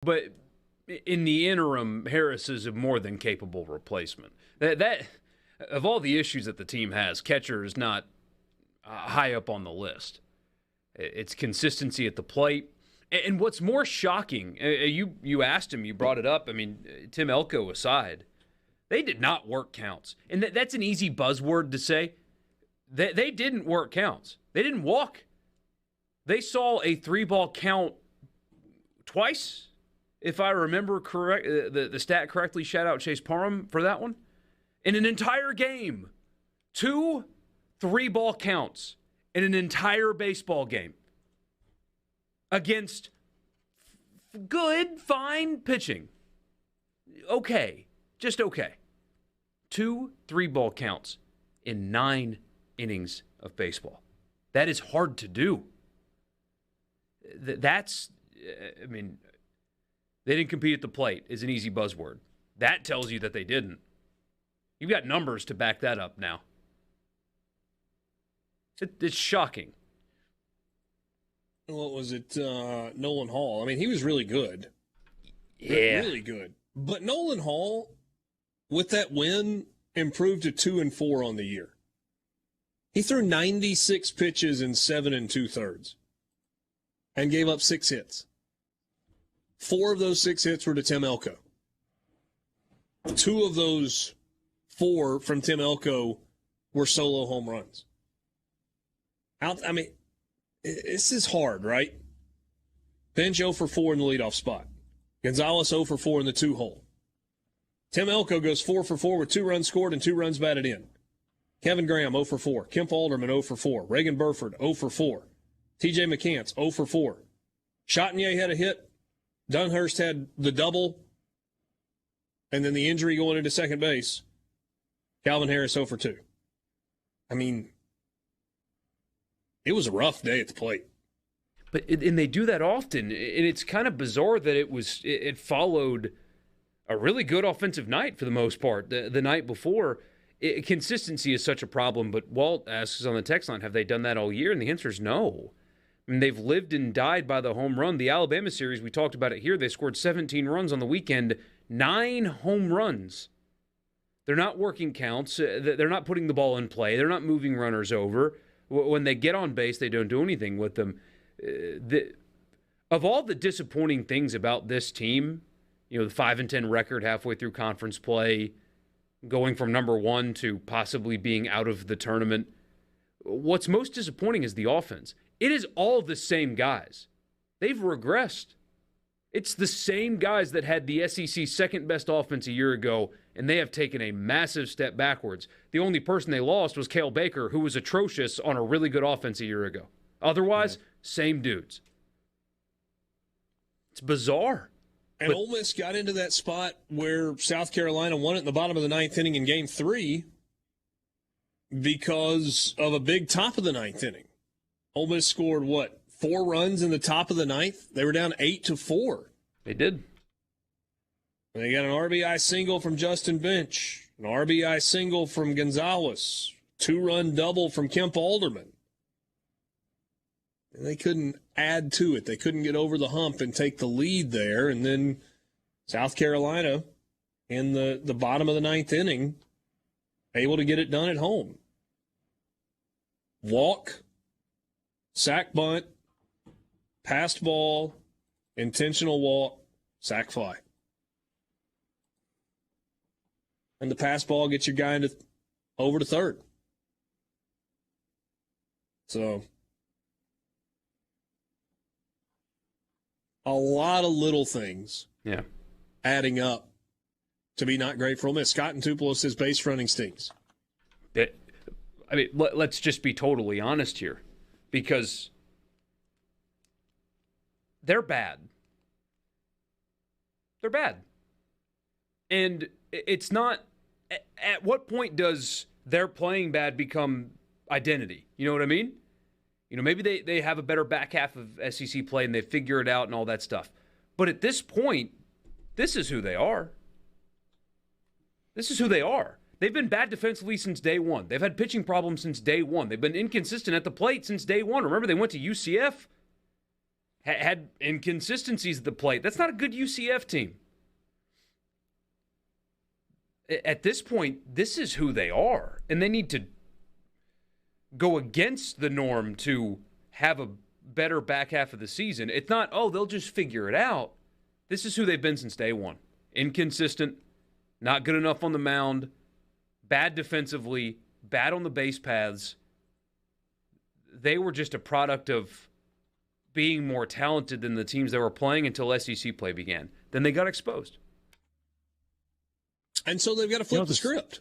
But in the interim, Harris is a more than capable replacement. That of all the issues that the team has, catcher is not high up on the list. It's consistency at the plate. And what's more shocking, you asked him, you brought it up. I mean, Tim Elko aside, they did not work counts. And that's an easy buzzword to say. They didn't work counts. They didn't walk. They saw a 3-ball count twice, if I remember correct, the stat correctly. Shout out Chase Parham for that one. In an entire game, 2 3-ball counts in an entire baseball game against good, fine pitching. Okay, just okay. 2 3-ball counts in 9 innings of baseball. That is hard to do. That's, I mean, they didn't compete at the plate is an easy buzzword. That tells you that they didn't. You've got numbers to back that up now. It's shocking. What was it? Nolan Hall. I mean, he was really good. Yeah. Really good. But Nolan Hall, with that win, improved to 2-4 on the year. He threw 96 pitches in 7 2/3 and gave up 6 hits. 4 of those 6 hits were to Tim Elko. 2 of those 4 from Tim Elko were solo home runs. I mean, this is hard, right? Bench 0 for 4 in the leadoff spot. Gonzalez 0 for 4 in the 2-hole. Tim Elko goes 4 for 4 with 2 runs scored and 2 runs batted in. Kevin Graham 0 for 4. Kemp Alderman 0 for 4. Reagan Burford 0 for 4. TJ McCants 0 for 4. Chatagnier had a hit. Dunhurst had the double. And then the injury going into second base. Calvin Harris 0 for 2. I mean, it was a rough day at the plate. And they do that often. And it's kind of bizarre that it followed a really good offensive night for the most part. The night before, consistency is such a problem. But Walt asks on the text line, have they done that all year? And the answer is no. I mean, they've lived and died by the home run. The Alabama series, we talked about it here. They scored 17 runs on the weekend, 9 home runs. They're not working counts. They're not putting the ball in play. They're not moving runners over. When they get on base, they don't do anything with them. Of all the disappointing things about this team, the 5-10 record halfway through conference play, going from number 1 to possibly being out of the tournament, what's most disappointing is the offense. It is all the same guys. They've regressed. It's the same guys that had the SEC's second best offense a year ago, and they have taken a massive step backwards. The only person they lost was Cale Baker, who was atrocious on a really good offense a year ago. Otherwise, same dudes. It's bizarre. And Ole Miss got into that spot where South Carolina won it in the bottom of the 9th inning in Game 3 because of a big top of the 9th inning. Ole Miss scored, 4 runs in the top of the 9th? They were down 8-4. They did. And they got an RBI single from Justin Bench, an RBI single from Gonzalez, 2-run double from Kemp Alderman. And they couldn't add to it. They couldn't get over the hump and take the lead there. And then South Carolina, in the bottom of the 9th inning, able to get it done at home. Walk, sack bunt, passed ball, intentional walk, sack fly. And the pass ball gets your guy over to third. So, a lot of little things adding up to be not great for Ole Miss. Scott in Tupelo says base running stinks. Let's just be totally honest here, because they're bad. They're bad. And it's not, at what point does their playing bad become identity? You know what I mean? Maybe they have a better back half of SEC play and they figure it out and all that stuff. But at this point, this is who they are. This is who they are. They've been bad defensively since day one. They've had pitching problems since day one. They've been inconsistent at the plate since day one. Remember, they went to UCF. had inconsistencies at the plate. That's not a good UCF team. At this point, this is who they are, and they need to go against the norm to have a better back half of the season. It's not, they'll just figure it out. This is who they've been since day one. Inconsistent, not good enough on the mound, bad defensively, bad on the base paths. They were just a product of being more talented than the teams they were playing until SEC play began. Then they got exposed. And so they've got to flip the script.